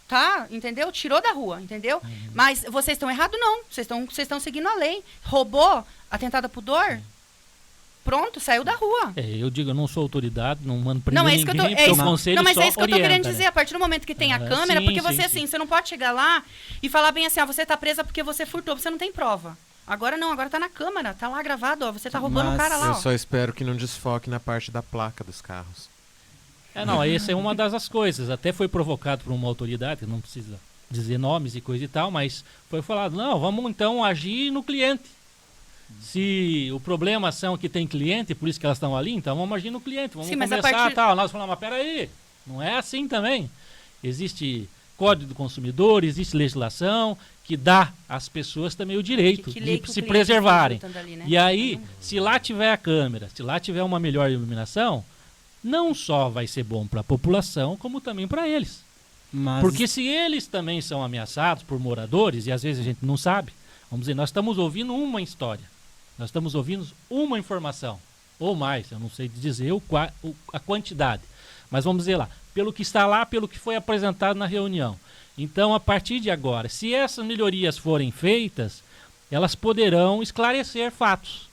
tá? Entendeu? Tirou da rua, entendeu? Mas vocês estão errados, não. Vocês estão seguindo a lei. Roubou, atentado a pudor, pronto, saiu da rua. Eu digo, eu não sou autoridade, não mando prender Não, é isso que eu tô, ninguém, porque o conselho não, mas só é isso que eu tô querendo orienta, dizer. né? A partir do momento que tem a Aham, câmera, sim, porque sim, você, sim. assim, você não pode chegar lá e falar bem assim, você tá presa porque você furtou, você não tem prova. Agora não, agora tá na câmera, tá lá gravado, ó, você tá roubando o Mas cara lá, Eu ó. só espero que não desfoque na parte da placa dos carros. Não, essa é uma das coisas. Até foi provocado por uma autoridade, não precisa dizer nomes e coisa e tal, mas foi falado, não, vamos então agir no cliente. Se o problema são que tem cliente, por isso que elas estão ali, então vamos agir no cliente, vamos Sim, mas a começar partir- tal. Nós falamos, mas peraí, não é assim também. Existe Código do Consumidor, existe legislação que dá às pessoas também o direito Que lei de que o se cliente preservarem. está disputando ali, né? E aí, se lá tiver a câmera, se lá tiver uma melhor iluminação, não só vai ser bom para a população, como também para eles. Mas Porque se eles também são ameaçados por moradores, e às vezes a gente não sabe, vamos dizer, nós estamos ouvindo uma história, nós estamos ouvindo uma informação, ou mais, eu não sei dizer a quantidade, mas vamos dizer lá, pelo que está lá, pelo que foi apresentado na reunião. Então, a partir de agora, se essas melhorias forem feitas, elas poderão esclarecer fatos.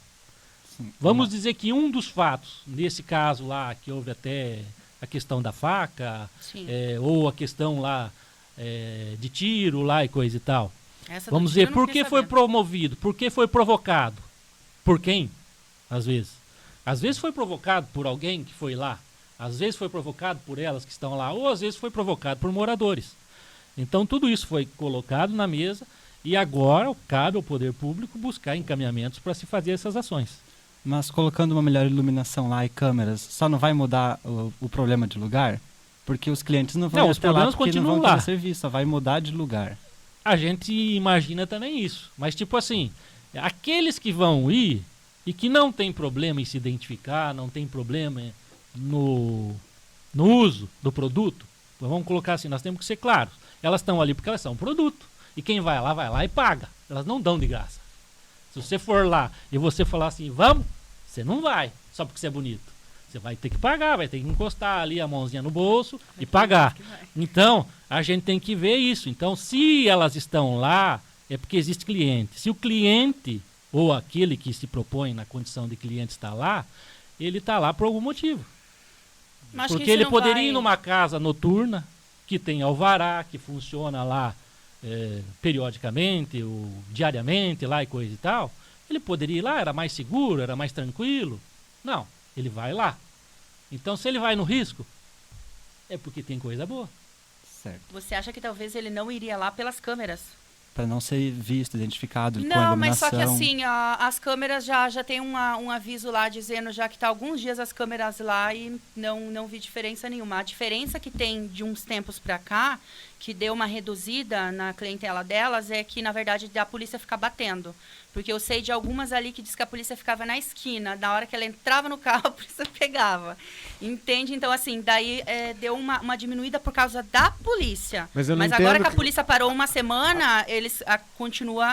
Sim. Vamos dizer que um dos fatos, nesse caso lá, que houve até a questão da faca, Sim. ou a questão lá de tiro lá e coisa e tal. Essa do Vamos tiro dizer, eu não por fiquei que foi sabendo. promovido? Por que foi provocado? Por quem? Às vezes. Às vezes foi provocado por alguém que foi lá. Às vezes foi provocado por elas que estão lá. Ou às vezes foi provocado por moradores. Então tudo isso foi colocado na mesa e agora cabe ao poder público buscar encaminhamentos para se fazer essas ações. Mas colocando uma melhor iluminação lá e câmeras, só não vai mudar o problema de lugar? Porque os clientes não vão Não, ir os até lá problemas porque não continuam vão lá. querer serviço, só vai mudar de lugar. A gente imagina também isso. Mas tipo assim, aqueles que vão ir e que não tem problema em se identificar, não tem problema no uso do produto, vamos colocar assim, nós temos que ser claros. Elas estão ali porque elas são um produto. E quem vai lá e paga. Elas não dão de graça. Se você for lá e você falar assim, vamos, você não vai, só porque você é bonito. Você vai ter que pagar, vai ter que encostar ali a mãozinha no bolso e pagar. Então, a gente tem que ver isso. Então, se elas estão lá, é porque existe cliente. Se o cliente, ou aquele que se propõe na condição de cliente está lá, ele está lá por algum motivo. Mas acho que Porque isso ele não poderia vai- ir numa casa noturna, que tem alvará, que funciona lá periodicamente, ou diariamente, lá e coisa e tal. Ele poderia ir lá, era mais seguro, era mais tranquilo. Não, ele vai lá. Então, se ele vai no risco, é porque tem coisa boa. Certo. Você acha que talvez ele não iria lá pelas câmeras? Para não ser visto, identificado com a Não, mas iluminação. só que assim, as câmeras já tem um aviso lá dizendo já que tá alguns dias as câmeras lá e não vi diferença nenhuma. A diferença que tem de uns tempos pra cá, que deu uma reduzida na clientela delas, é que, na verdade, a polícia fica batendo. Porque eu sei de algumas ali que diz que a polícia ficava na esquina. Na hora que ela entrava no carro, a polícia pegava. Entende? Então, assim, daí deu uma diminuída por causa da polícia. Mas eu não agora entendo que a que- polícia parou uma semana, eles continuam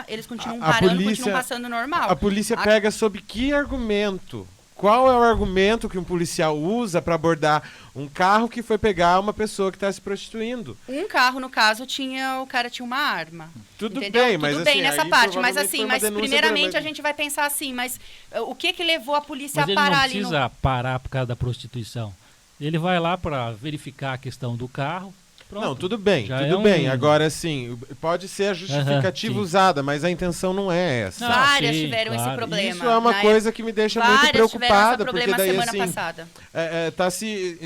A parando, polícia- continuam passando normal. A polícia pega sob que argumento? Qual é o argumento que um policial usa para abordar um carro que foi pegar uma pessoa que está se prostituindo? Um carro, no caso, o cara tinha uma arma. Tudo Entendeu? bem, mas Tudo bem assim, nessa aí parte, mas provavelmente assim, foi uma mas denúncia primeiramente por- a gente vai pensar assim, mas o que levou a polícia Mas a ele não parar ali no... precisa parar por causa da prostituição. Ele vai lá para verificar a questão do carro. Pronto. Não, tudo bem, Já tudo é bem. um- Agora, sim, pode ser a justificativa sim. usada, mas a intenção não é essa. Não, Várias sim, tiveram esse claro. problema. Isso é uma Na coisa que me deixa muito Várias tiveram esse preocupada, porque problema daí semana assim, passada. tá se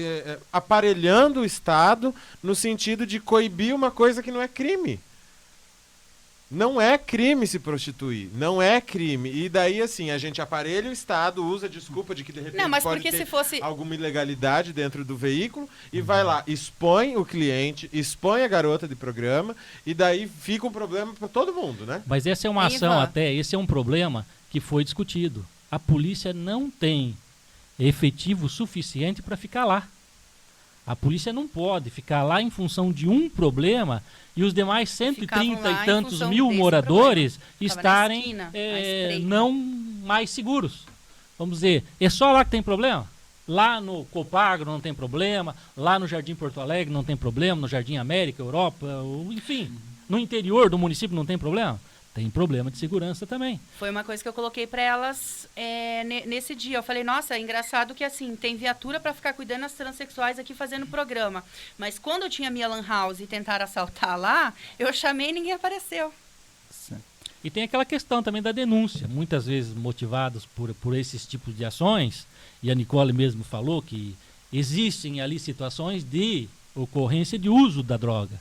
aparelhando o Estado no sentido de coibir uma coisa que não é crime. Não é crime se prostituir, não é crime. E daí, assim, a gente aparelha o Estado, usa a desculpa de que de repente Não, mas pode porque ter se fosse... alguma ilegalidade dentro do veículo e vai lá, expõe o cliente, expõe a garota de programa e daí fica um problema para todo mundo, né? Mas essa é uma ação Ivan. até, esse é um problema que foi discutido. A polícia não tem efetivo suficiente para ficar lá. A polícia não pode ficar lá em função de um problema e os demais 130 Ficavam lá e em tantos função mil desse moradores problema. Tava na estarem esquina, à espreita. não mais seguros. Vamos dizer, é só lá que tem problema? Lá no Copagro não tem problema, lá no Jardim Porto Alegre não tem problema, no Jardim América, Europa, enfim, no interior do município não tem problema? Tem problema de segurança também. Foi uma coisa que eu coloquei para elas nesse dia. Eu falei, nossa, é engraçado que assim, tem viatura para ficar cuidando das transexuais aqui fazendo programa. Mas quando eu tinha minha lan house e tentaram assaltar lá, eu chamei e ninguém apareceu. Certo. E tem aquela questão também da denúncia, muitas vezes motivados por esses tipos de ações, e a Nicole mesmo falou que existem ali situações de ocorrência de uso da droga.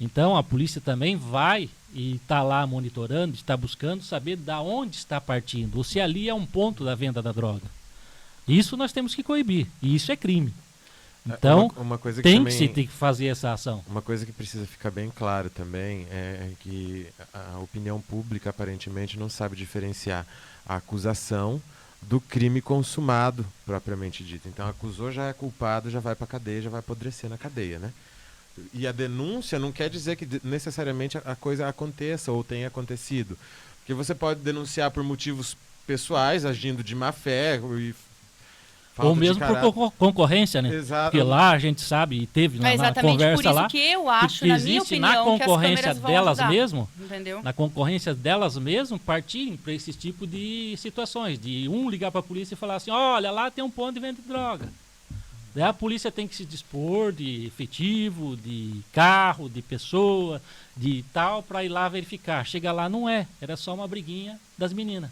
Então a polícia também vai e está lá monitorando, está buscando saber da onde está partindo, ou se ali é um ponto da venda da droga. Isso nós temos que coibir, e isso é crime. Então uma coisa que tem também... que se ter que fazer essa ação. Uma coisa que precisa ficar bem claro também é que a opinião pública aparentemente não sabe diferenciar a acusação do crime consumado, propriamente dito. Então, acusou, já é culpado, já vai para cadeia, já vai apodrecer na cadeia, né? E a denúncia não quer dizer que necessariamente a coisa aconteça ou tenha acontecido. Porque você pode denunciar por motivos pessoais, agindo de má fé, falta Ou de mesmo caráter. por concorrência, né? Exato. Porque lá a gente sabe, e teve É na exatamente por conversa isso lá, que eu acho, que na minha existe opinião, na que as concorrência câmeras vão delas ajudar, mesmo, entendeu? na concorrência delas mesmo, partirem para esse tipo de situações, de ligar para a polícia e falar assim, olha, lá tem um ponto de venda de droga. Daí a polícia tem que se dispor de efetivo, de carro, de pessoa, de tal, para ir lá verificar. Chega lá, não é, era só uma briguinha das meninas.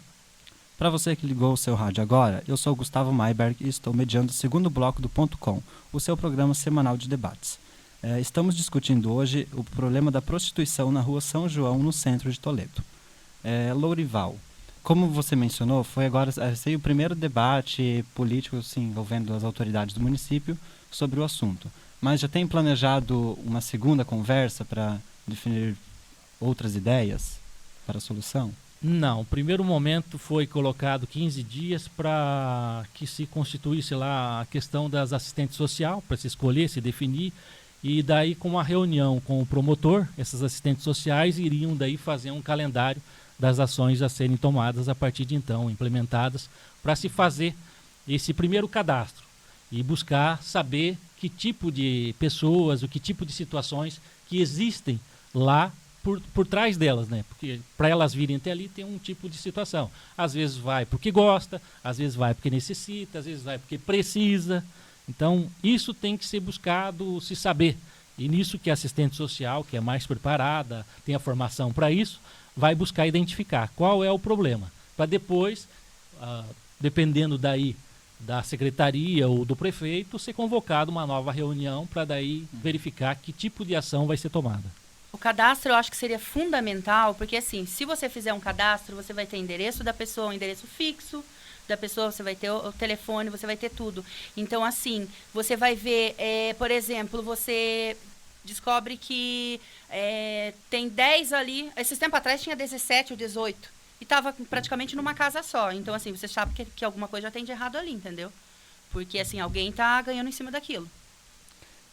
Para você que ligou o seu rádio agora, eu sou Gustavo Maiberg e estou mediando o segundo bloco do Ponto Com, o seu programa semanal de debates. Estamos discutindo hoje o problema da prostituição na rua São João, no centro de Toledo. Lourival, como você mencionou, foi agora o primeiro debate político assim, envolvendo as autoridades do município sobre o assunto. Mas já tem planejado uma segunda conversa para definir outras ideias para a solução? Não, o primeiro momento foi colocado 15 dias para que se constituísse lá a questão das assistentes sociais, para se escolher, se definir, e daí com uma reunião com o promotor, essas assistentes sociais iriam daí fazer um calendário das ações a serem tomadas a partir de então, implementadas, para se fazer esse primeiro cadastro e buscar saber que tipo de pessoas, o que tipo de situações que existem lá por trás delas, né? Porque para elas virem até ali tem um tipo de situação. Às vezes vai porque gosta, às vezes vai porque necessita, às vezes vai porque precisa. Então, isso tem que ser buscado, se saber. E nisso que a assistente social, que é mais preparada, tem a formação para isso, vai buscar identificar qual é o problema. Para depois, dependendo daí da secretaria ou do prefeito, ser convocado uma nova reunião para daí verificar que tipo de ação vai ser tomada. O cadastro eu acho que seria fundamental, porque assim, se você fizer um cadastro, você vai ter endereço da pessoa, um endereço fixo da pessoa, você vai ter o telefone, você vai ter tudo. Então, assim, você vai ver, por exemplo, você descobre que tem 10 ali, esses tempos atrás tinha 17 ou 18, e estava praticamente numa casa só. Então, assim, você sabe que alguma coisa já tem de errado ali, entendeu? Porque, assim, alguém está ganhando em cima daquilo.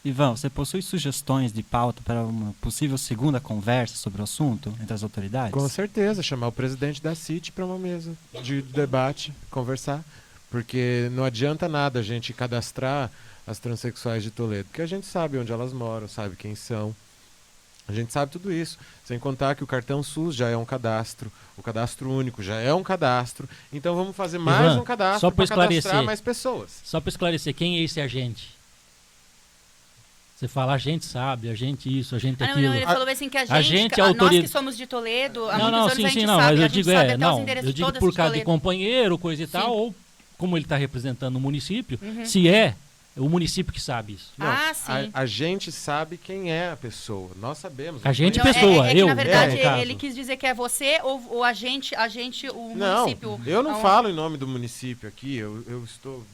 Ivan, você possui sugestões de pauta para uma possível segunda conversa sobre o assunto entre as autoridades? Com certeza, chamar o presidente da CIT para uma mesa de debate, conversar. Porque não adianta nada a gente cadastrar as transexuais de Toledo, porque a gente sabe onde elas moram, sabe quem são. A gente sabe tudo isso. Sem contar que o cartão SUS já é um cadastro, o cadastro único já é um cadastro. Então vamos fazer mais Ivan, um cadastro só para para cadastrar esclarecer. mais pessoas. Só para esclarecer, quem é esse agente? Você fala, a gente sabe, a gente isso, a gente aquilo. Não, ele falou assim que a gente, nós autoridade... que somos de Toledo, há Não, muitos não, anos sim, a gente sim, não, sabe, mas a eu gente digo, sabe até os não, endereços eu digo todos por de causa de Toledo. companheiro, coisa e Sim. tal, ou como ele está representando o município, Uhum. se é o município que sabe isso. Não, Ah, sim. a gente sabe quem é a pessoa. Nós sabemos. A gente, Não, pessoa, é que, eu, na verdade, no caso. ele quis dizer que é você ou a gente, o Não, município. eu não Aonde- falo em nome do município aqui. Eu estou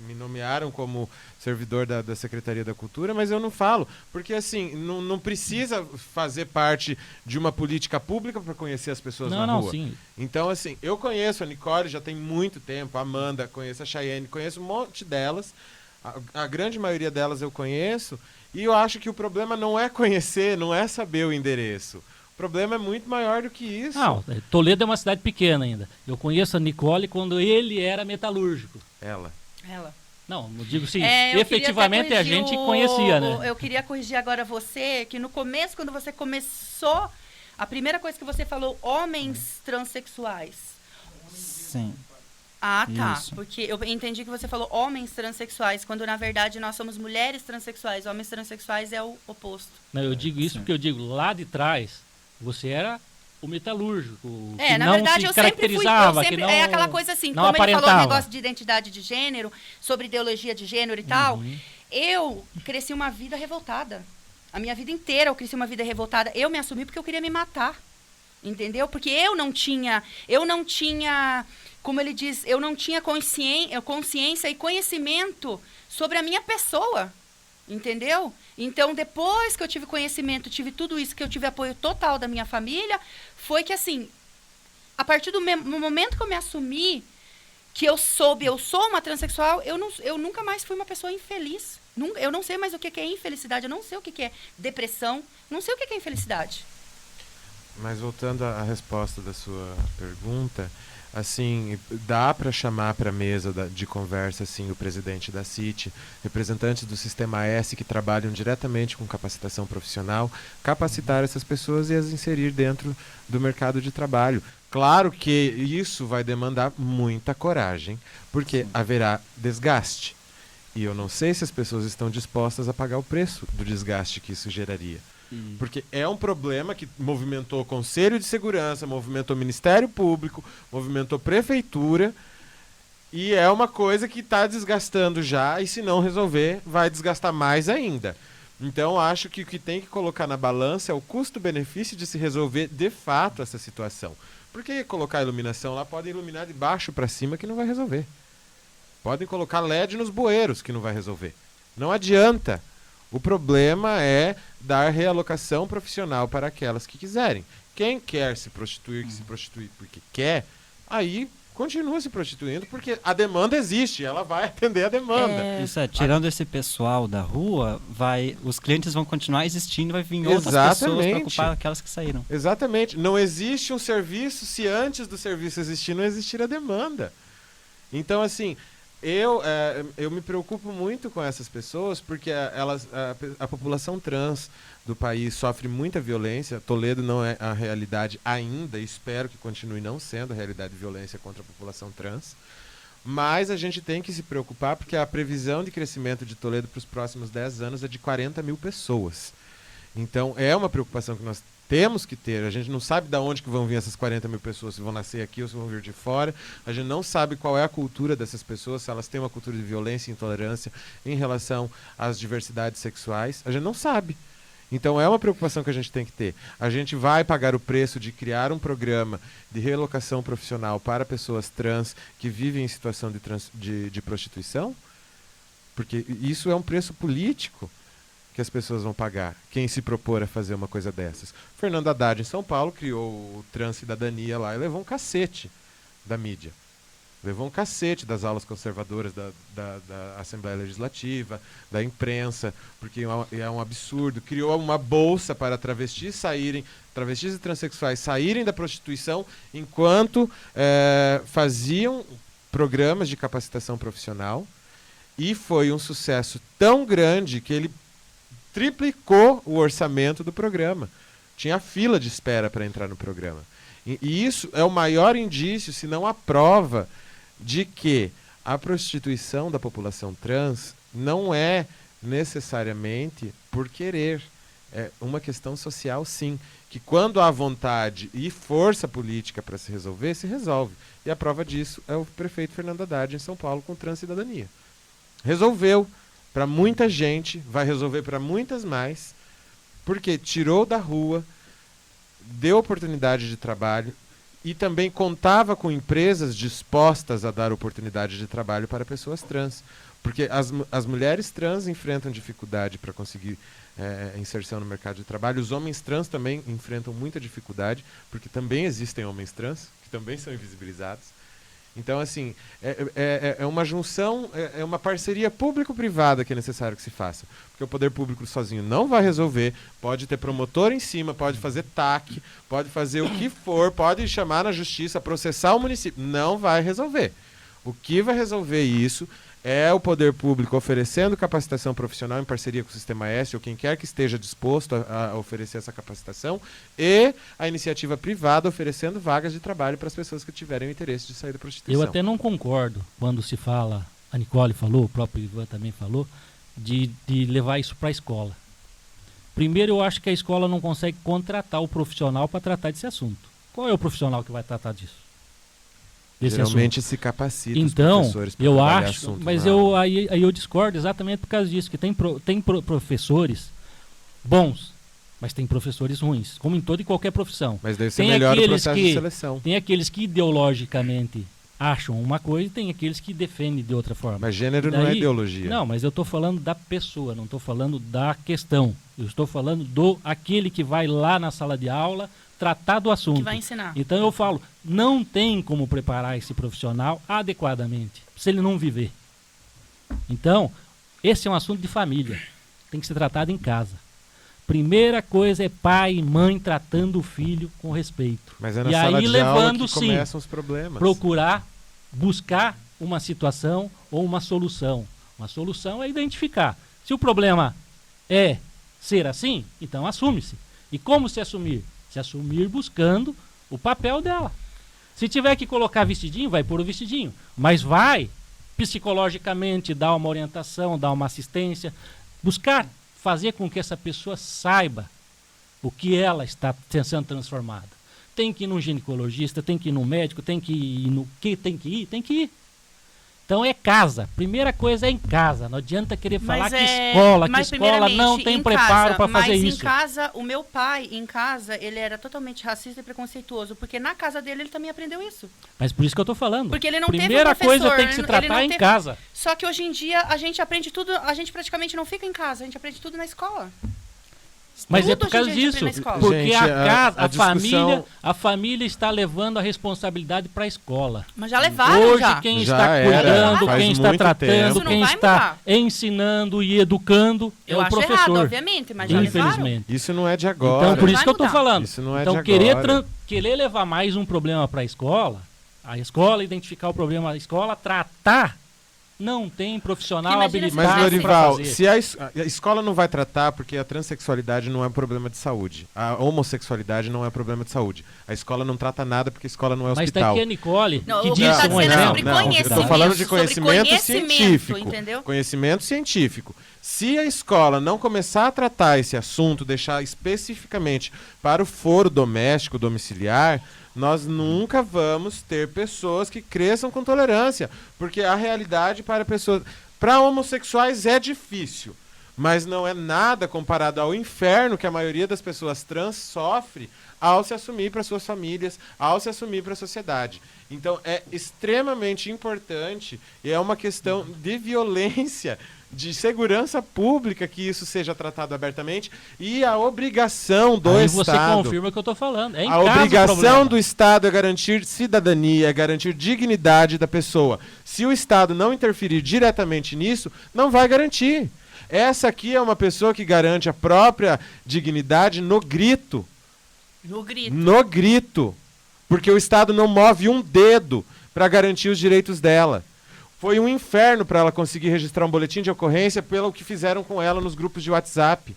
me nomearam como servidor da Secretaria da Cultura, mas eu não falo, porque assim, não precisa fazer parte de uma política pública para conhecer as pessoas na Não, rua. sim. Então, assim, eu conheço a Nicole já tem muito tempo, a Amanda, conheço a Chayenne, conheço um monte delas, a grande maioria delas eu conheço, e eu acho que o problema não é conhecer, não é saber o endereço. O problema é muito maior do que isso. Não, Toledo é uma cidade pequena ainda. Eu conheço a Nicole quando ele era metalúrgico. Ela. Não, não digo sim, Eu efetivamente queria a até gente corrigir conhecia, né? Eu queria corrigir agora você, que no começo, quando você começou, a primeira coisa que você falou, homens transexuais. Sim. Ah, tá. Isso. Porque eu entendi que você falou homens transexuais, quando na verdade nós somos mulheres transexuais. Homens transexuais é o oposto. Não, eu digo isso Sim. porque eu digo, lá de trás, você era o metalúrgico, que Na não verdade, se eu sempre fui. caracterizava, que não, É aquela coisa assim, não como ele falou o aparentava. negócio de identidade de gênero, sobre ideologia de gênero e tal, eu cresci uma vida revoltada. A minha vida inteira eu cresci uma vida revoltada. Eu me assumi porque eu queria me matar. Entendeu? Porque eu não tinha, como ele diz, eu não tinha consciência e conhecimento sobre a minha pessoa. Entendeu? Então, depois que eu tive conhecimento, tive tudo isso, que eu tive apoio total da minha família, foi que, assim, a partir do momento que eu me assumi, que eu sou uma transexual, eu nunca mais fui uma pessoa infeliz. Eu não sei mais o que é infelicidade, eu não sei o que é depressão, não sei o que é infelicidade. Mas voltando à resposta da sua pergunta, assim, dá para chamar para a mesa de conversa assim, o presidente da CIT, representantes do Sistema S que trabalham diretamente com capacitação profissional, capacitar essas pessoas e as inserir dentro do mercado de trabalho. Claro que isso vai demandar muita coragem, porque haverá desgaste. E eu não sei se as pessoas estão dispostas a pagar o preço do desgaste que isso geraria. Porque é um problema que movimentou o Conselho de Segurança, movimentou o Ministério Público, movimentou a Prefeitura, e é uma coisa que está desgastando já, e se não resolver, vai desgastar mais ainda. Então, acho que o que tem que colocar na balança é o custo-benefício de se resolver de fato essa situação. Porque colocar iluminação lá, podem iluminar de baixo para cima que não vai resolver. Podem colocar LED nos bueiros que não vai resolver. Não adianta. O problema é dar realocação profissional para aquelas que quiserem. Quem quer se prostituir, que se prostitui porque quer, aí continua se prostituindo, porque a demanda existe, ela vai atender a demanda. Isso tirando esse pessoal da rua, os clientes vão continuar existindo, vai vir outras pessoas para ocupar aquelas que saíram. Exatamente. Não existe um serviço se antes do serviço existir não existir a demanda. Então, assim, eu me preocupo muito com essas pessoas porque a população trans do país sofre muita violência. Toledo não é a realidade ainda, espero que continue não sendo a realidade de violência contra a população trans. Mas a gente tem que se preocupar porque a previsão de crescimento de Toledo para os próximos 10 anos é de 40 mil pessoas. Então é uma preocupação que nós temos que ter. A gente não sabe de onde que vão vir essas 40 mil pessoas, se vão nascer aqui ou se vão vir de fora. A gente não sabe qual é a cultura dessas pessoas, se elas têm uma cultura de violência e intolerância em relação às diversidades sexuais. A gente não sabe. Então é uma preocupação que a gente tem que ter. A gente vai pagar o preço de criar um programa de relocação profissional para pessoas trans que vivem em situação de prostituição? Porque isso é um preço político que as pessoas vão pagar, quem se propor a fazer uma coisa dessas. Fernando Haddad, em São Paulo, criou o Transcidadania lá e levou um cacete da mídia. Levou um cacete das aulas conservadoras da Assembleia Legislativa, da imprensa, porque é um absurdo. Criou uma bolsa para travestis e transexuais saírem da prostituição enquanto faziam programas de capacitação profissional, e foi um sucesso tão grande que ele triplicou o orçamento do programa. Tinha fila de espera para entrar no programa. E isso é o maior indício, se não a prova, de que a prostituição da população trans não é necessariamente por querer. É uma questão social, sim. Que quando há vontade e força política para se resolver, se resolve. E a prova disso é o prefeito Fernando Haddad em São Paulo com Transcidadania. Resolveu. Para muita gente, vai resolver para muitas mais, porque tirou da rua, deu oportunidade de trabalho e também contava com empresas dispostas a dar oportunidade de trabalho para pessoas trans. Porque as mulheres trans enfrentam dificuldade para conseguir inserção no mercado de trabalho. Os homens trans também enfrentam muita dificuldade, porque também existem homens trans, que também são invisibilizados. Então, assim, é uma junção, é uma parceria público-privada que é necessário que se faça. Porque o poder público sozinho não vai resolver, pode ter promotor em cima, pode fazer TAC, pode fazer o que for, pode chamar na justiça, processar o município. Não vai resolver. O que vai resolver isso é o poder público oferecendo capacitação profissional em parceria com o Sistema S, ou quem quer que esteja disposto a oferecer essa capacitação, e a iniciativa privada oferecendo vagas de trabalho para as pessoas que tiverem o interesse de sair da prostituição. Eu até não concordo quando se fala, a Nicole falou, o próprio Ivan também falou, de levar isso para a escola. Primeiro, eu acho que a escola não consegue contratar o profissional para tratar desse assunto. Qual é o profissional que vai tratar disso? Geralmente se capacita então, os professores para eu trabalhar acho, assunto. mas aí eu discordo exatamente por causa disso, que tem professores bons, mas tem professores ruins, como em toda e qualquer profissão. Mas deve ser melhor o processo de seleção. Tem aqueles que ideologicamente acham uma coisa e tem aqueles que defendem de outra forma. Mas gênero não é ideologia. Não, mas eu estou falando da pessoa, não estou falando da questão. Eu estou falando do aquele que vai lá na sala de aula tratar do assunto. Que vai ensinar. Então eu falo, não tem como preparar esse profissional adequadamente, se ele não viver. Então, esse é um assunto de família. Tem que ser tratado em casa. Primeira coisa é pai e mãe tratando o filho com respeito. Mas é na E sala aí de levando, aula que sim, começam os problemas. procurar buscar uma situação ou uma solução. Uma solução é identificar. Se o problema é ser assim, então assume-se. E como se assumir? Se assumir buscando o papel dela. Se tiver que colocar vestidinho, vai pôr o vestidinho. Mas vai psicologicamente dar uma orientação, dar uma assistência, buscar fazer com que essa pessoa saiba o que ela está sendo transformada. Tem que ir num ginecologista, tem que ir num médico, tem que ir no que tem que ir. Então é casa. Primeira coisa é em casa. Não adianta querer falar que escola não tem preparo para fazer isso. Mas em casa, o meu pai, em casa, ele era totalmente racista e preconceituoso, porque na casa dele ele também aprendeu isso. Mas por isso que eu tô falando. Porque ele não Primeira teve um professor, coisa tem que se tratar em casa. Só que hoje em dia a gente aprende tudo, a gente praticamente não fica em casa, a gente aprende tudo na escola. Mas Tudo é por causa hoje em dia a disso, gente aprende na escola. porque Gente, a casa, a discussão- a família está levando a responsabilidade para a escola. Mas já levaram Hoje já. quem Já está era, cuidando, faz quem está muito tratando, tempo. Isso não quem vai está mudar. ensinando e educando é Eu o acho professor. errado, obviamente, mas já levaram. Infelizmente. Isso não é de agora. Então, por isso Vai que eu estou mudar. falando. Isso não é Então, de querer, agora. querer levar mais um problema para a escola identificar o problema da escola, tratar, não tem profissional Imagina se Mas, habilitado para Lorival, fazer. se a escola não vai tratar, porque a transexualidade não é um problema de saúde. A homossexualidade não é um problema de saúde. A escola não trata nada porque a escola não é Mas está hospital. aqui a Nicole, Não, que o que disse tá um dizendo é exemplo. sobre conhecimento. Eu tô falando de sobre conhecimento científico. entendeu? Conhecimento científico. Se a escola não começar a tratar esse assunto, deixar especificamente para o foro doméstico, domiciliar, nós nunca vamos ter pessoas que cresçam com tolerância. Porque a realidade para homossexuais é difícil. Mas não é nada comparado ao inferno que a maioria das pessoas trans sofre ao se assumir para suas famílias, ao se assumir para a sociedade. Então é extremamente importante e é uma questão de violência, de segurança pública que isso seja tratado abertamente e a obrigação do Aí você Estado. confirma o que eu estou falando. É em A casa o obrigação problema. do Estado é garantir cidadania, é garantir dignidade da pessoa. Se o Estado não interferir diretamente nisso, não vai garantir. Essa aqui é uma pessoa que garante a própria dignidade no grito. No grito. No grito. Porque o Estado não move um dedo para garantir os direitos dela. Foi um inferno para ela conseguir registrar um boletim de ocorrência pelo que fizeram com ela nos grupos de WhatsApp.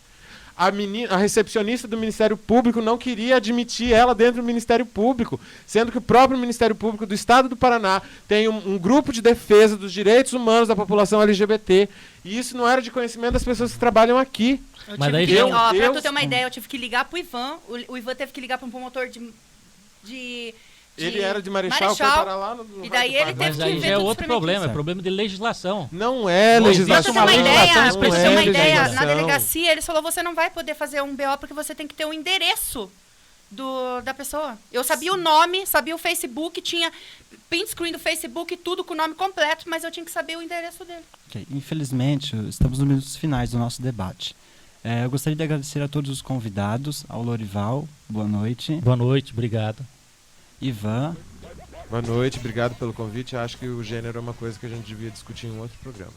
A recepcionista do Ministério Público não queria admitir ela dentro do Ministério Público, sendo que o próprio Ministério Público do Estado do Paraná tem um grupo de defesa dos direitos humanos da população LGBT. E isso não era de conhecimento das pessoas que trabalham aqui. Eu Mas tive daí que, já- ó, pra eu- tu ter uma ideia, eu tive que ligar pro Ivan. O Ivan teve que ligar pro promotor de Ele era de Marechal, foi parar lá no E daí Vale do ele Paraná. teve Mas que aí ver já é tudo outro experimentar. problema, é Certo. problema de legislação. Não é Não existe Pra legislação. você ter uma ideia, legislação pra você ter uma específica ideia, ainda. na delegacia ele falou, você não vai poder fazer um BO porque você tem que ter o endereço da pessoa. Eu sabia o nome, sabia o Facebook, tinha print screen do Facebook, tudo com o nome completo, mas eu tinha que saber o endereço dele. Ok, infelizmente, estamos nos minutos finais do nosso debate. Eu gostaria de agradecer a todos os convidados, ao Lorival, boa noite, Boa noite, obrigado. Ivan, Boa noite, obrigado pelo convite. Acho que o gênero é uma coisa que a gente devia discutir em um outro programa.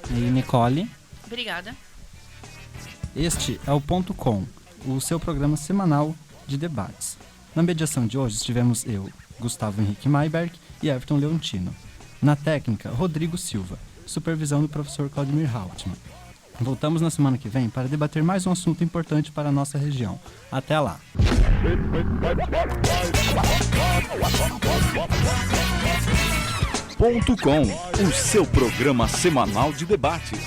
e Nicole. Obrigada. Este é o Ponto Com, o seu programa semanal de debates. Na mediação de hoje estivemos eu, Gustavo Henrique Mayberg e Everton Leontino. Na técnica, Rodrigo Silva, supervisão do professor Claudemir Haltman. Voltamos na semana que vem para debater mais um assunto importante para a nossa região. Até lá! Ponto com, o seu programa semanal de debates.